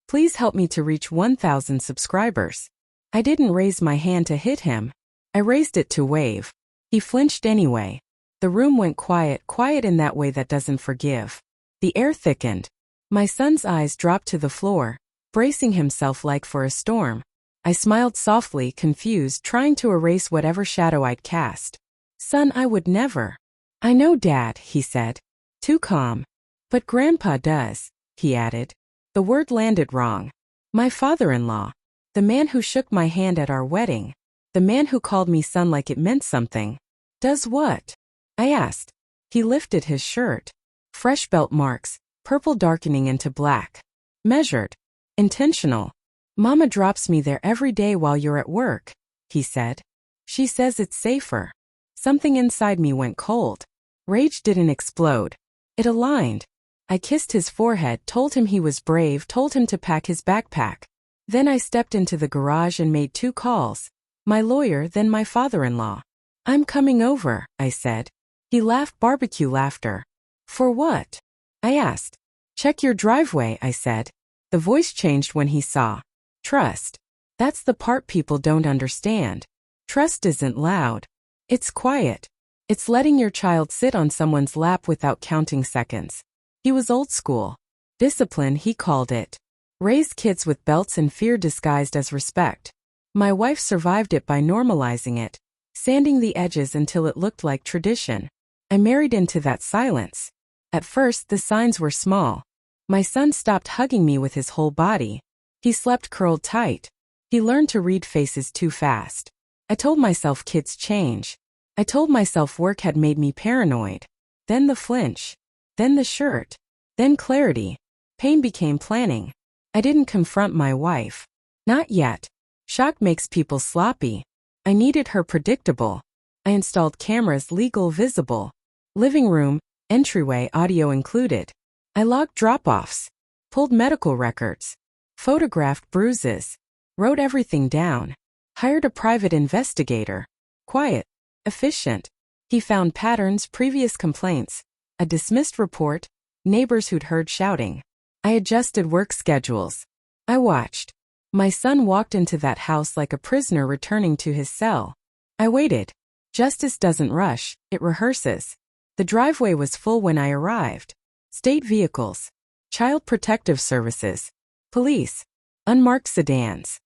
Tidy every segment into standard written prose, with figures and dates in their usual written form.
Please help me to reach 1,000 subscribers. I didn't raise my hand to hit him. I raised it to wave. He flinched anyway. The room went quiet in that way that doesn't forgive. The air thickened. My son's eyes dropped to the floor, bracing himself like for a storm. I smiled softly, confused, trying to erase whatever shadow I'd cast. Son, I would never. I know, Dad, he said. Too calm. But Grandpa does, he added. The word landed wrong. My father-in-law. The man who shook my hand at our wedding. The man who called me son like it meant something. Does what? I asked. He lifted his shirt. Fresh belt marks, purple darkening into black. Measured. Intentional. Mama drops me there every day while you're at work, he said. She says it's safer. Something inside me went cold. Rage didn't explode. It aligned. I kissed his forehead, told him he was brave, told him to pack his backpack. Then I stepped into the garage and made 2 calls. My lawyer, then my father-in-law. I'm coming over, I said. He laughed, barbecue laughter. For what? I asked. Check your driveway, I said. The voice changed when he saw. Trust. That's the part people don't understand. Trust isn't loud. It's quiet. It's letting your child sit on someone's lap without counting seconds. He was old school. Discipline, he called it. Raised kids with belts and fear disguised as respect. My wife survived it by normalizing it, sanding the edges until it looked like tradition. I married into that silence. At first, the signs were small. My son stopped hugging me with his whole body. He slept curled tight. He learned to read faces too fast. I told myself kids change. I told myself work had made me paranoid. Then the flinch. Then the shirt. Then clarity. Pain became planning. I didn't confront my wife. Not yet. Shock makes people sloppy. I needed her predictable. I installed cameras, legal, visible. Living room, entryway, audio included. I logged drop-offs. Pulled medical records. Photographed bruises. Wrote everything down. Hired a private investigator. Quiet. Efficient. He found patterns, previous complaints. A dismissed report. Neighbors who'd heard shouting. I adjusted work schedules. I watched. My son walked into that house like a prisoner returning to his cell. I waited. Justice doesn't rush, it rehearses. The driveway was full when I arrived. State vehicles. Child Protective Services. Police. Unmarked sedans.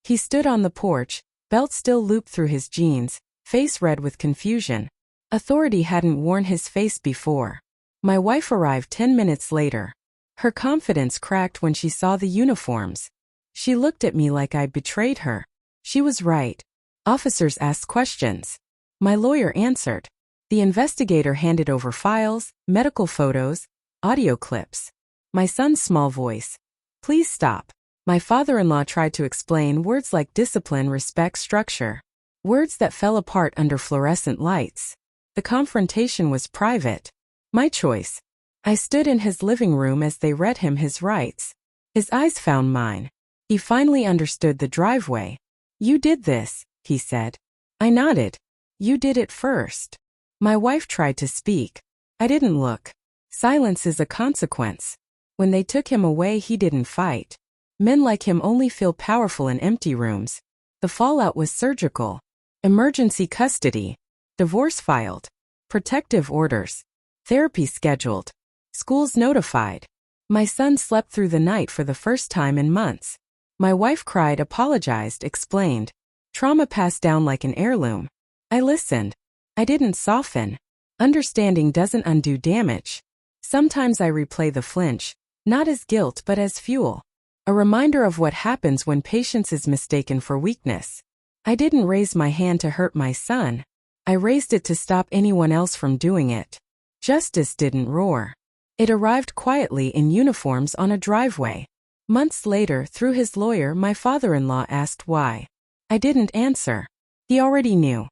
He stood on the porch, belt still looped through his jeans, face red with confusion. Authority hadn't worn his face before. My wife arrived 10 minutes later. Her confidence cracked when she saw the uniforms. She looked at me like I'd betrayed her. She was right. Officers asked questions. My lawyer answered. The investigator handed over files, medical photos, audio clips. My son's small voice. Please stop. My father-in-law tried to explain words like discipline, respect, structure. Words that fell apart under fluorescent lights. The confrontation was private. My choice. I stood in his living room as they read him his rights. His eyes found mine. He finally understood the driveway. You did this, he said. I nodded. You did it first. My wife tried to speak. I didn't look. Silence is a consequence. When they took him away, he didn't fight. Men like him only feel powerful in empty rooms. The fallout was surgical. Emergency custody. Divorce filed. Protective orders. Therapy scheduled. Schools notified. My son slept through the night for the first time in months. My wife cried, apologized, explained. Trauma passed down like an heirloom. I listened. I didn't soften. Understanding doesn't undo damage. Sometimes I replay the flinch, not as guilt but as fuel. A reminder of what happens when patience is mistaken for weakness. I didn't raise my hand to hurt my son. I raised it to stop anyone else from doing it. Justice didn't roar. It arrived quietly in uniforms on a driveway. Months later, through his lawyer, my father-in-law asked why. I didn't answer. He already knew.